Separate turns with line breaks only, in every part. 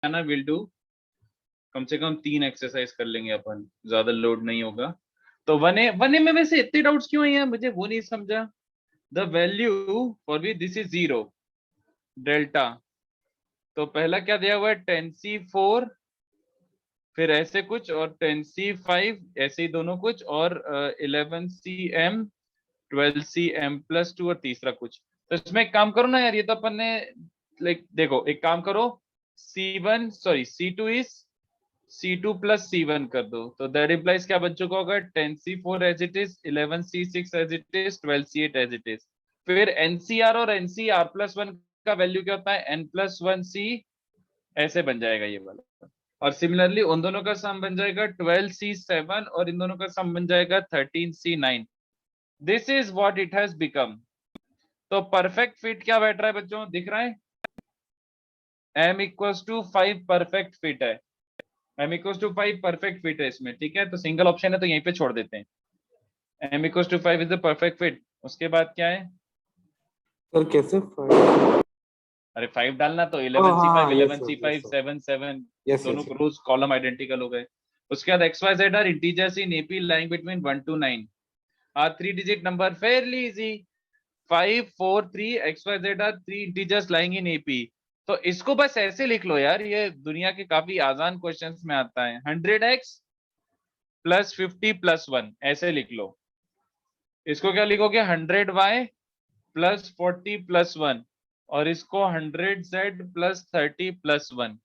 जाना, will do, कम से कम 3 exercise कर लेंगे अपन, ज्यादा लोड नहीं होगा। तो 1a में वैसे इतने डाउट्स क्यों हैं, मुझे वो नहीं समझा। The value for which this is 0 delta, तो पहला क्या दिया हुआ है 10c4, फिर ऐसे कुछ, और 10c5 ऐसे ही दोनों कुछ, और 11cm 12cm+2 और तीसरा कुछ। तो इसमें एक काम करो ना यार, ये तो अपन ने लाइक देखो, एक काम करो, C2 इज C2 + C1 कर दो, तो दैट इंप्लाइज क्या बन चुका होगा 10c4 as it is, 11c6 as it is, 12c8 as it is. फिर NCR और NCR+1 का वैल्यू क्या होता है n+1c, ऐसे बन जाएगा ये वाला। और सिमिलरली उन दोनों का सम बन जाएगा 12c7 और इन दोनों का सम बन जाएगा 13c9। This is what it has become. तो परफेक्ट फिट क्या बैठ रहा है बच्चों, दिख रहा है, m=5 परफेक्ट फिट है, m=5 परफेक्ट फिट है इसमें, ठीक है। तो सिंगल ऑप्शन है तो यहीं पे छोड़ देते हैं, m=5 is the perfect fit. उसके बाद क्या है
सर कैसे 5?
अरे 5 डालना, तो
हाँ
11c5
yes sir
11c5 7 7,
yes
दोनों
यस
रोज कॉलम आइडेंटिकल हो गए। उसके बाद XYZ are integers in AP lying between 1 to 9 are 3-digit number, fairly easy, 5 4 3 XYZ are 3 integers lying in AP। तो इसको बस ऐसे लिख लो यार, ये दुनिया के काफी आसान क्वेश्चंस में आता है, 100x + 50 + 1, ऐसे लिख लो। इसको क्या लिखोगे 100y + 40 + 1, और इसको 100z + 30 + 1,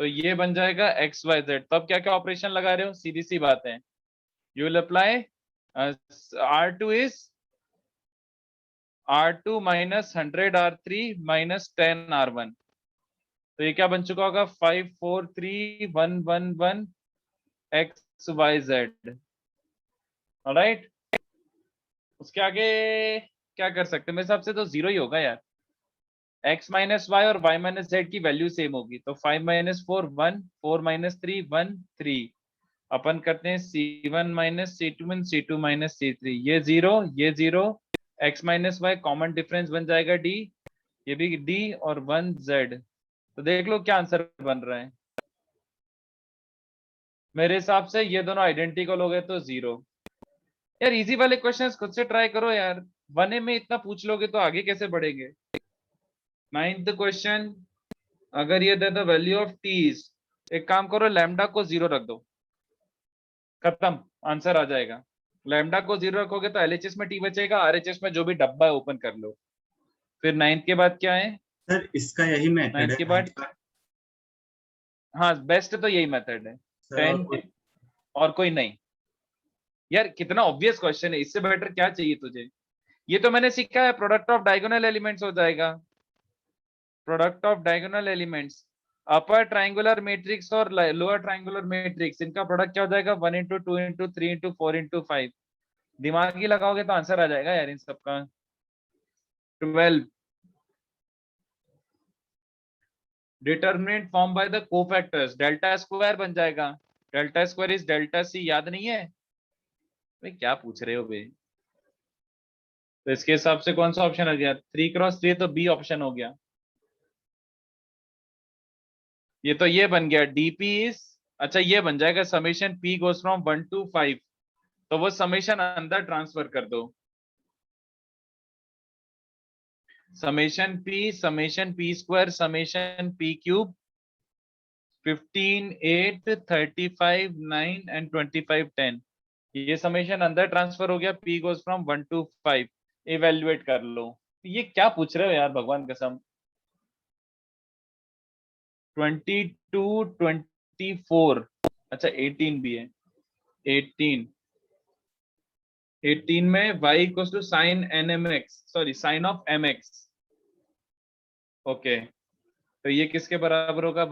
तो ये बन जाएगा XYZ। तो अब क्या क्या ऑपरेशन लगा रहे हो, सीधी सी बात है, you will apply R2 is R2 - 100 R3 - 10 R1। तो ये क्या बन चुका होगा 5 4 3 1 1 1 XYZ। ऑलराइट, उसके आगे क्या कर सकते हैं, मेरे हिसाब से तो 0 ही होगा यार, x - y और y - z की वैल्यू सेम होगी, तो 5 - 4 1 4 - 3 1 3, अपन करते हैं C1 - C2 C2 - C3, ये 0 ये 0, x - y कॉमन डिफरेंस बन जाएगा d, ये भी d, और 1 z। तो देख लो क्या आंसर बन रहा है, मेरे हिसाब से ये दोनों आइडेंटिकल हो गए तो 0। यार इजी वाले क्वेश्चंस खुद से ट्राई करो यार, 1A में इतना पूछ लोगे तो आगे कैसे बढ़ेंगे। 9th क्वेश्चन, अगर ये दे द वैल्यू ऑफ t, एक काम करो लैम्डा को 0 रख दो, खत्म, आंसर आ जाएगा। लैम्डा को 0 रखोगे तो LHS में t बचेगा, RHS में जो भी डब्बा है ओपन कर लो। फिर 9th के बाद क्या है,
सर इसका यही मेथड
9th
है
के बाद, हाँ बेस्ट तो यही मेथड है,
सर, और
10 और कोई नहीं। यार कितना ऑब्वियस क्वेश्चन है, इससे बेटर क्या चाहिए तुझे। ये तो मैंने सीखा है, प्रोडक्ट ऑफ डायगोनल एलिमेंट्स हो जाएगा, product of diagonal elements, upper triangular matrix और लोअर ट्रायंगुलर मैट्रिक्स, इनका प्रोडक्ट क्या हो जाएगा 1 × 2 × 3 × 4 × 5। दिमागी लगाओगे तो आंसर आ जाएगा यार इन सबका। 12, determinant form by the cofactors, delta square बन जाएगा, delta square is delta C, याद नहीं है भाई, क्या पूछ रहे हो भाई। तो इसके हिसाब से कौन सा ऑप्शन आ गया, 3 × 3, तो बी ऑप्शन हो गया। ये तो ये बन गया डीपी इज, अच्छा ये बन जाएगा summation p goes from 1 to 5, तो वो समेशन अंदर ट्रांसफर कर दो, summation p ² summation p³ 15 8 35 9 and 25 10, ये समेशन अंदर ट्रांसफर हो गया, p goes from 1 to 5, evaluate कर लो। ये क्या पूछ रहे हो यार भगवान कसम। 22 24, अच्छा 18 भी है, 18 18 में y equals to sine nmx, sorry sine of mx, okay, तो ये किसके बराबर होगा,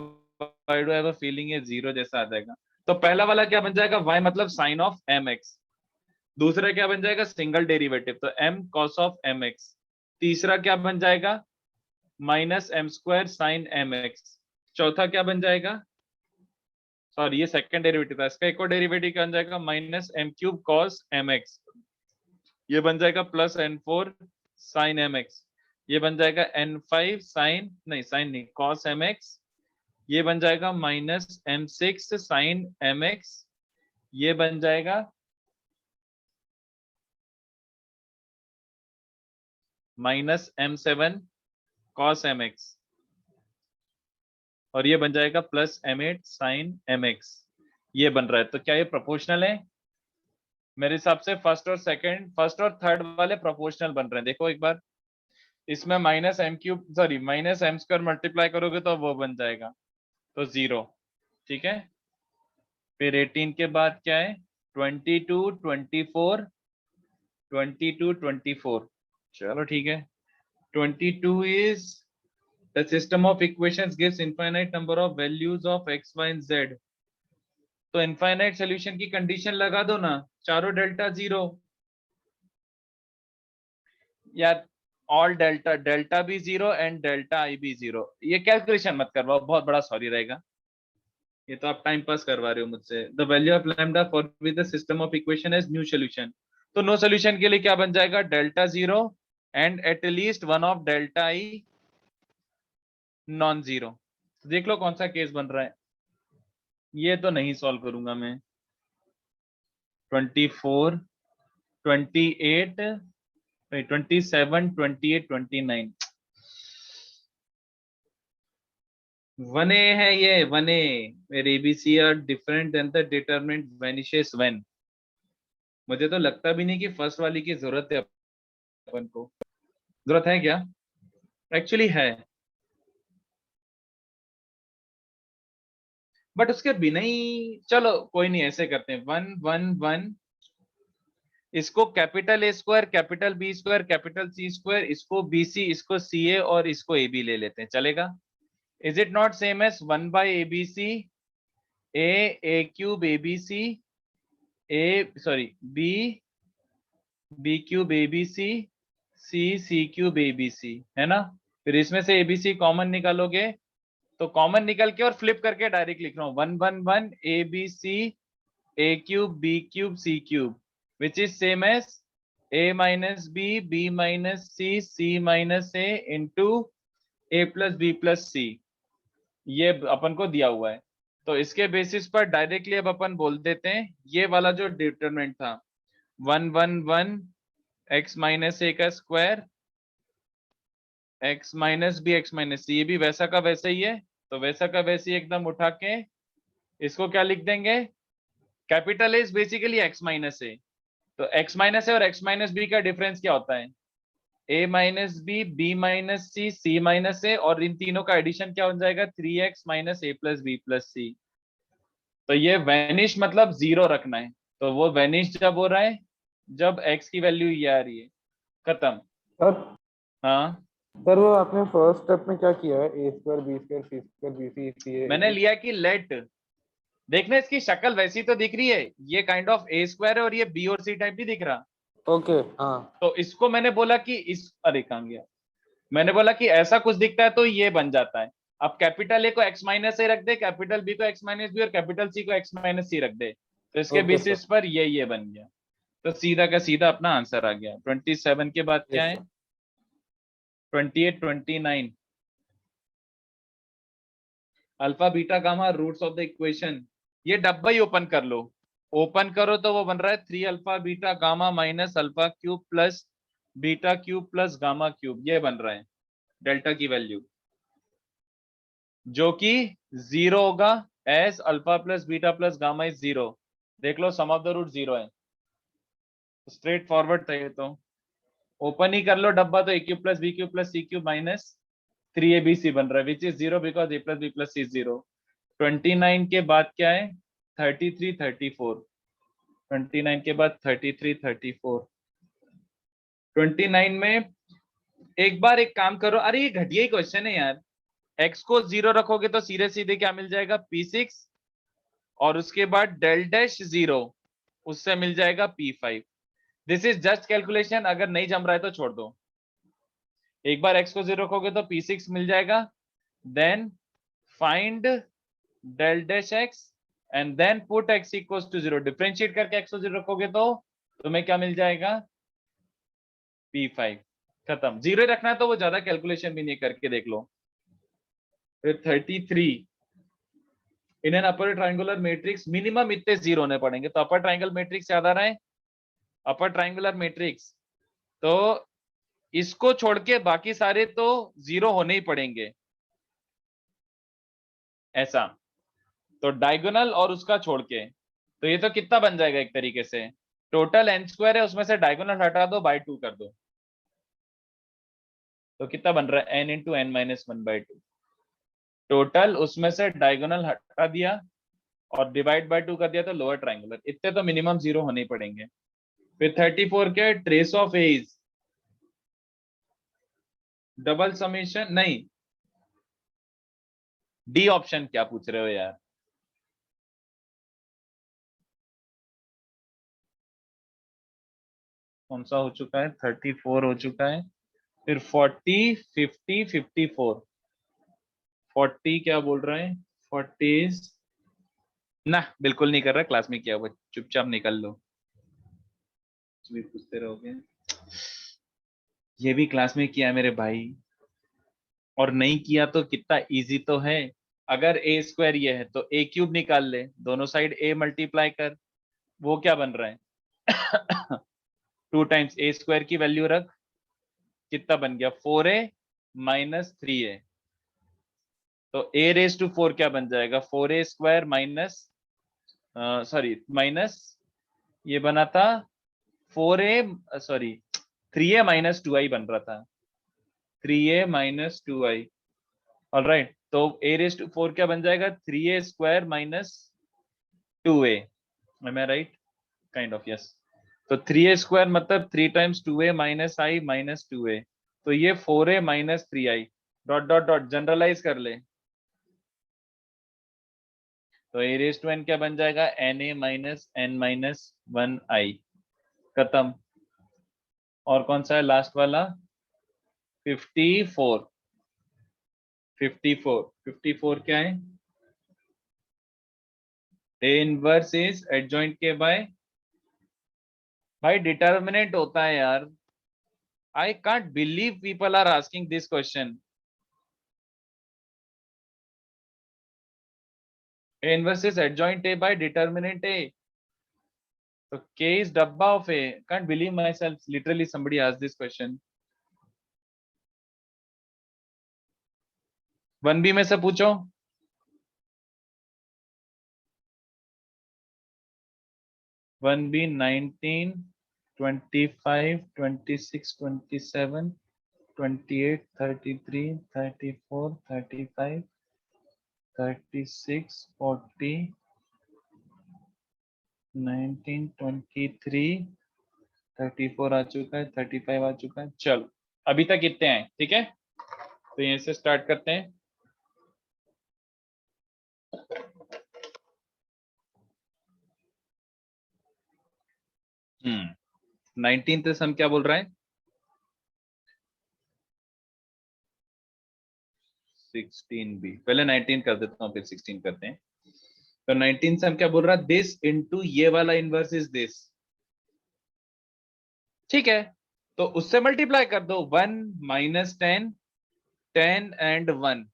I do have a feeling ये 0 जैसा आ जाएगा। तो पहला वाला क्या बन जाएगा, y मतलब साइन ऑफ mx, दूसरा क्या बन जाएगा सिंगल डेरिवेटिव, तो m cos ऑफ mx, तीसरा क्या बन जाएगा -m² साइन mx, चौथा क्या बन जाएगा, सॉरी ये सेकंड डेरिवेटिव था, इसका एक और डेरिवेटिव क्या बन जाएगा -m³ cos mx, ये बन जाएगा +n4 sin mx, ये बन जाएगा n5 साइन नहीं cos mx, ये बन जाएगा -m6 sin mx, ये बन जाएगा -m7 cos mx, और ये बन जाएगा +m8 sin mx। ये बन रहा है, तो क्या ये प्रोपोर्शनल है? मेरे हिसाब से फर्स्ट और थर्ड वाले प्रोपोर्शनल बन रहे हैं। देखो एक बार, इसमें -m² मल्टीप्लाई करोगे तो वो बन जाएगा, तो 0। ठीक है, फिर 18 के बाद क्या है? 22 24 22 24। चलो ठीक है। 22 is the system of equations gives infinite number of values of x, y and z। तो इनफाइनाइट सॉल्यूशन की कंडीशन लगा दो ना, चारों डेल्टा 0 या ऑल डेल्टा, डेल्टा भी 0 एंड डेल्टा आई भी 0। ये कैलकुलेशन मत करवाओ, बहुत बड़ा सॉरी रहेगा, ये तो आप टाइम पास करवा रहे हो मुझसे। The value of lambda for with the system of equation as new solution. तो नो सॉल्यूशन के लिए क्या बन जाएगा? Delta 0 and at least one of delta I non zero. देख लो कौन सा केस बन रहा है। ये तो नहीं सॉल्व करूंगा मैं। 24 28 27 28 29 1A है ये, 1A। where ABC are different than the determinant vanishes when। मुझे तो लगता भी नहीं कि फर्स्ट वाली की जरूरत है अपन को। जरूरत है क्या? एक्चुअली है, बट उसके बिना ही। चलो कोई नहीं, ऐसे करते हैं 1 1 1, इसको capital A square, capital B square, capital C square, इसको BC, इसको CA और इसको AB ले लेते हैं, चलेगा? Is it not same as 1 by ABC A cube ABC B cube ABC C cube ABC, है ना? फिर इसमें से ABC कॉमन निकालोगे तो कॉमन निकल के और फ्लिप करके डायरेक्ट लिख रहा हूँ 1 1 1 ABC A cube B cube C cube which is same as A minus B minus C minus A into A plus B plus C। ये अपन को दिया हुआ है, तो इसके बेसिस पर डायरेक्टली अब अपन बोल देते हैं ये वाला जो डिटरमिनेंट था 1 1 1 x माइनस ए का square x minus B X minus C, ये भी वैसा का वैसा ही है, तो वैसा का वैसे ही एकदम उठा के इसको क्या लिख देंगे? Capital A is basically x minus A, तो x माइनस ए और x माइनस बी का डिफरेंस क्या होता है? a minus B minus C minus A, और इन तीनों का एडिशन क्या हो जाएगा? 3x minus A plus B plus C. तो ये वैनिश मतलब 0 रखना है, तो वो वैनिश जब हो रहा है जब x की वैल्यू ये आ रही है। खत्म।
सर
हाँ,
सर वो आपने फर्स्ट स्टेप में क्या किया है? A square B square C square BC CA
मैंने लिया कि लेट, देखना इसकी शक्ल वैसी तो दिख रही है, ये काइंड ऑफ ए स्क्वायर है और ये बी और सी टाइप भी दिख रहा।
ओके हाँ
तो इसको मैंने बोला कि इस, अरे कहां गया, मैंने बोला कि ऐसा कुछ दिखता है तो ये बन जाता है। अब कैपिटल ए को x माइनस ए रख दे, कैपिटल बी को x माइनस बी और कैपिटल सी को x माइनस सी रख दे, तो इसके
ओके
बेसिस
सर
पर ये बन गया। तो सीधा का सीधा अपना आंसर आ गया। 27 के बाद क्या
यस
है?
Sir
28 29 alpha beta gamma roots of the equation. ये डब्बा ही ओपन कर लो, ओपन करो तो वो बन रहा है 3 alpha beta gamma minus alpha cube plus beta cube plus gamma cube, ये बन रहा है डेल्टा की वैल्यू, जो कि 0 होगा S alpha plus beta plus gamma is 0। देख लो सम ऑफ द रूट 0 है, स्ट्रेट फॉरवर्ड था ये तो। ओपन ही कर लो डब्बा, तो A cube plus B cube plus C cube minus 3abc बन रहा है which is 0 because A plus B plus C 0। 29 के बाद क्या है? 33 34। 29 के बाद 33 34। 29 में एक बार एक काम करो, अरे ये घटिया ही क्वेश्चन है यार। x को 0 रखोगे तो सीधे सीधे क्या मिल जाएगा? p6, और उसके बाद डेल डैश 0, उससे मिल जाएगा p5। This is just calculation, अगर नहीं जम रहा है तो छोड़ दो। एक बार x को 0 रखोगे तो p6 मिल जाएगा, then find del dash x and then put x equals to 0। Differentiate करके x को 0 रखोगे तो तुम्हें क्या मिल जाएगा? p5। खत्म। 0 रखना है तो वो ज्यादा कैलकुलेशन भी नहीं करके देख लो। फिर 33 in an upper triangular matrix minimum इतने जीरो होने पड़ेंगे। तो अपर ट्राइंगल मैट्रिक्स याद आ रहा है, अपर ट्राइंगुलर मैट्रिक्स, तो इसको छोड़ के बाकी सारे तो जीरो होने ही पड़ेंगे ऐसा। तो डायगोनल और उसका छोड़ के, तो ये तो कितना बन जाएगा एक तरीके से, टोटल n स्क्वायर है उसमें से डायगोनल हटा दो, बाय 2 कर दो, तो कितना बन रहा है n into n minus 1/2। Total उसमें से डायगोनल हटा दिया और डिवाइड बाय 2 कर दिया, तो लोअर ट्राइंगुलर। इतने तो मिनिमम जीरो होने ही पड़ेंगे। फिर 34 के ट्रेस ऑफ एज, डबल समेशन नहीं, डी ऑप्शन क्या पूछ रहे हो यार? कौन सा हो चुका है? 34 हो चुका है। फिर 40 50 54, 40 क्या बोल रहे हैं? 40 ना, बिल्कुल नहीं कर रहा, क्लास में किया हुआ, चुपचाप निकल लो, भी पूछते रहोगे। ये भी क्लास में किया मेरे भाई, और नहीं किया तो कितना इजी तो है। अगर ए स्क्वायर ये है तो ए क्यूब निकाल ले, दोनों साइड ए मल्टीप्लाई कर, वो क्या बन रहा है 2 टाइम्स ए स्क्वायर की वैल्यू रख, कितना बन गया 4a माइनस 3a। तो a रेज टू 4 क्या बन जाएगा, 4a square minus sorry minus, ये बना था 4a sorry 3a minus 2i बन रहा था, 3a माइनस 2i। ऑलराइट, तो a रेज टू 4 क्या बन जाएगा, 3a square minus 2a। Am I right? Kind of yes. तो 3a स्क्वायर मतलब 3 times 2a minus i minus 2a, तो ये 4a minus 3i, dot dot dot generalize कर ले, तो a रेज टू n क्या बन जाएगा, na minus n minus 1i, खत्म। और कौन सा है लास्ट वाला, 54, 54, 54 क्या है, a इनवर्स इज एडजॉइंट के बाय, भाई डिटर्मिनेंट होता है यार। I can't believe people are asking this question. A inverse is adjoint A by determinant A. So K is dabba of A. Can't believe myself. Literally, somebody asked this question. 1B में से पूछो। 1B 19, 25, 26, 27, 28, 33, 34, 35, 36, 40, 19, 23, 34 आ चुका है, 35 आ चुका है। चलो अभी तक कितने हैं, ठीक है? तो यहीं से स्टार्ट करते हैं। हम्म 19th सम क्या बोल रहा है, 16B। पहले 19 कर देता हूँ फिर 16 करते हैं। तो 19 सम क्या बोल रहा है, दिस इनटू ये वाला इनवर्स इज दिस, ठीक है? तो उससे मल्टीप्लाई कर दो, 1 माइनस 10, 10 and 1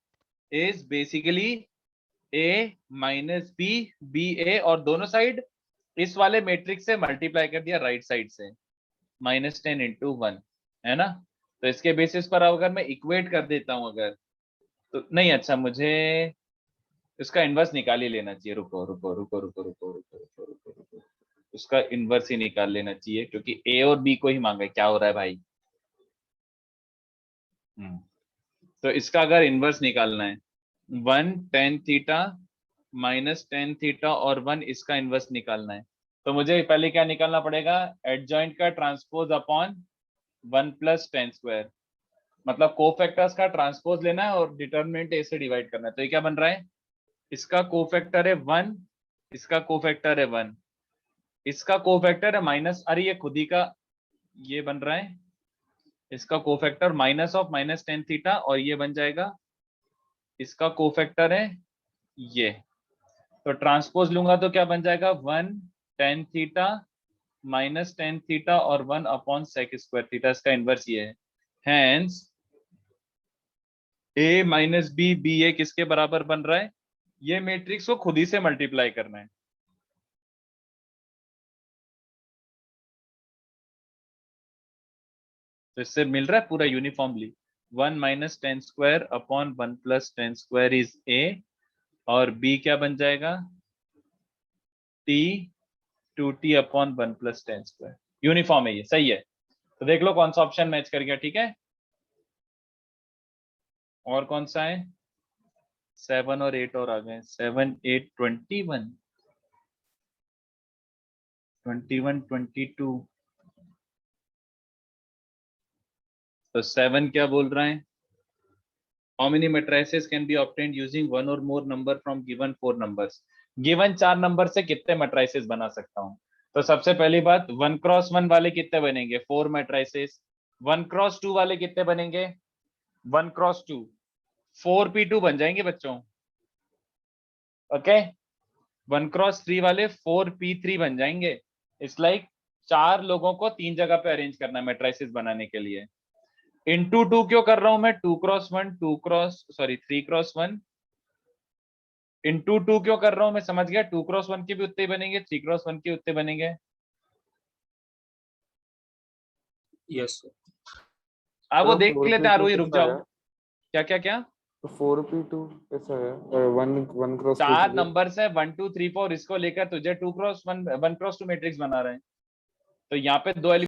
is basically a minus B, B A, और दोनों साइड इस वाले मैट्रिक्स से मल्टीप्लाई कर दिया राइट साइड से, -10 इंटू 1, है ना? तो इसके बेसिस पर अगर मैं इक्वेट कर देता हूं अगर, तो नहीं, अच्छा मुझे इसका इनवर्स निकाल ही लेना चाहिए। रुको रुको रुको रुको रुको रुको रुको रुको रुको, उसका इनवर्स ही निकाल लेना चाहिए, क्योंकि ए और बी को ही मांगा है। क्या हो रहा है भाई? तो इसका अगर इनवर्स निकालना है, 1 tan theta minus tan theta और 1 इसका इनवर्स निकालना है, तो मुझे पहले क्या निकालना पड़ेगा, एडजॉइंट का transpose upon 1 plus tan square, मतलब कोफैक्टर्स का ट्रांसपोज लेना है और डिटरमिनेंट ए से डिवाइड करना है। तो ये क्या बन रहा है, इसका कोफैक्टर है 1, इसका कोफैक्टर है 1, इसका कोफैक्टर है माइनस, अरे ये खुद ही का ये बन रहा है, इसका cofactor minus of minus tan theta, और ये बन जाएगा इसका कोफैक्टर है ये। तो ट्रांसपोज लूंगा तो क्या बन जाएगा, 1 tan theta minus tan theta और 1 अपॉन sec स्क्वायर थीटा, इसका इनवर्स ये है। Hence a minus B, B A किसके बराबर बन रहा है, ये मैट्रिक्स को खुद ही से मल्टीप्लाई करना है। तो इससे मिल रहा है पूरा यूनिफॉर्मली 1 माइनस 10 square upon 1 plus 10 square is a, और b क्या बन जाएगा t 2t upon 1 plus 10 square. Uniform है ये, सही है। तो देख लो कौन सा ऑप्शन मैच कर गया, ठीक है। और कौन सा है, 7 और 8 और आ गए, 7 8 21 21 22। तो 7 क्या बोल रहा है, how many matrices can be obtained using one or more number from given 4 numbers. Given 4 number से कितने मैट्रिसेस बना सकता हूं। तो सबसे पहली बात 1 क्रॉस 1 वाले कितने बनेंगे, 4 मैट्रिसेस। 1 क्रॉस 2 वाले कितने बनेंगे, 1 क्रॉस 2 4p2 बन जाएंगे बच्चों। ओके 1 क्रॉस 3 वाले 4p3 बन जाएंगे। इट्स लाइक 4 लोगों को 3 जगह पे अरेंज करना है मैट्रिसेस बनाने के लिए। इंटू 2 क्यों कर रहा हूं मैं, 2 क्रॉस 1 2 क्रॉस 3 क्रॉस 1 इंटू 2 क्यों कर रहा हूं मैं, समझ गया। 2 क्रॉस 1 के भी उतने बनेंगे, 3 क्रॉस 1 के उतने बनेंगे।
Yes sir.
अब वो
तो
देख लेते हैं, रुक
कैसा
जाओ।
है?
क्या क्या क्या,
तो 4p2 कैसा है? 1 क्रॉस 2
4 नंबर है 1 2 3 4, इसको लेकर तुझे 2 क्रॉस 1 1 क्रॉस 2 मैट्रिक्स बना रहे हैं। तो यहाँ पे 2